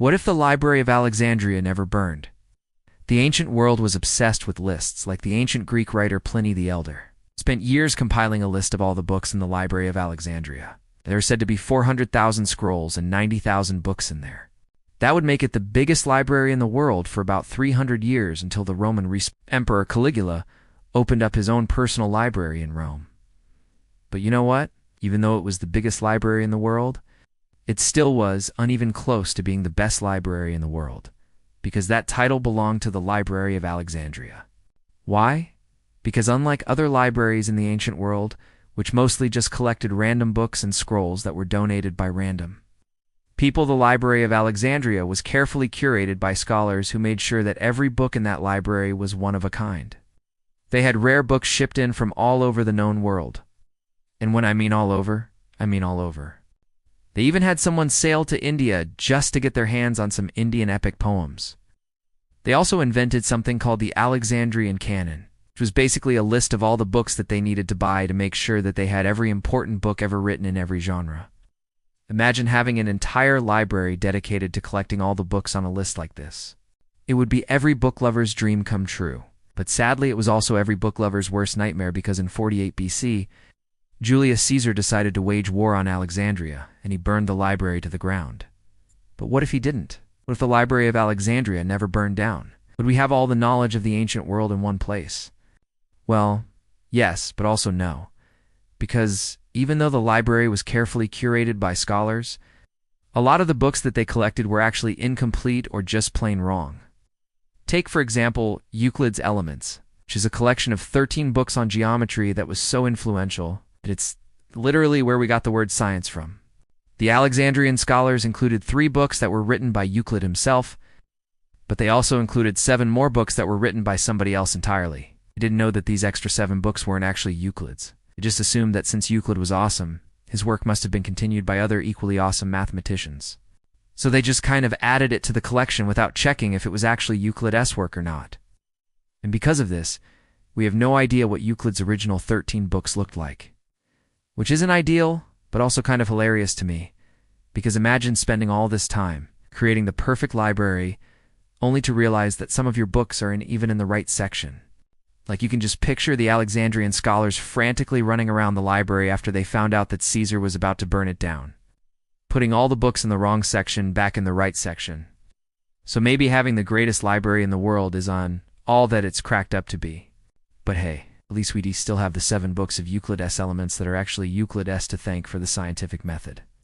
What if the Library of Alexandria never burned? The ancient world was obsessed with lists, like the ancient Greek writer Pliny the Elder spent years compiling a list of all the books in the Library of Alexandria. There are said to be 400,000 scrolls and 90,000 books in there. That would make it the biggest library in the world for about 300 years until the Roman Emperor Caligula opened up his own personal library in Rome. But you know what? Even though it was the biggest library in the world, it still was uneven close to being the best library in the world, because that title belonged to the Library of Alexandria. Why? Because unlike other libraries in the ancient world, which mostly just collected random books and scrolls that were donated by random people, the Library of Alexandria was carefully curated by scholars who made sure that every book in that library was one of a kind. They had rare books shipped in from all over the known world. And when I mean all over, I mean all over. They even had someone sail to India just to get their hands on some Indian epic poems. They also invented something called the Alexandrian canon, which was basically a list of all the books that they needed to buy to make sure that they had every important book ever written in every genre. Imagine having an entire library dedicated to collecting all the books on a list like this. It would be every book lover's dream come true. But sadly, it was also every book lover's worst nightmare, because in 48 BC, Julius Caesar decided to wage war on Alexandria, and he burned the library to the ground. But what if he didn't? What if the Library of Alexandria never burned down? Would we have all the knowledge of the ancient world in one place? Well, yes, but also no. Because even though the library was carefully curated by scholars, a lot of the books that they collected were actually incomplete or just plain wrong. Take, for example, Euclid's Elements, which is a collection of 13 books on geometry that was so influential that it's literally where we got the word science from. The Alexandrian scholars included 3 books that were written by Euclid himself, but they also included 7 more books that were written by somebody else entirely. They didn't know that these extra 7 books weren't actually Euclid's. They just assumed that since Euclid was awesome, his work must have been continued by other equally awesome mathematicians. So they just kind of added it to the collection without checking if it was actually Euclid's work or not. And because of this, we have no idea what Euclid's original 13 books looked like. Which isn't ideal, but also kind of hilarious to me, because imagine spending all this time creating the perfect library only to realize that some of your books aren't even in the right section. Like, you can just picture the Alexandrian scholars frantically running around the library after they found out that Caesar was about to burn it down, putting all the books in the wrong section back in the right section. So maybe having the greatest library in the world is on all that it's cracked up to be. But hey, at least we still have the 7 books of Euclid's Elements that are actually Euclid's to thank for the scientific method.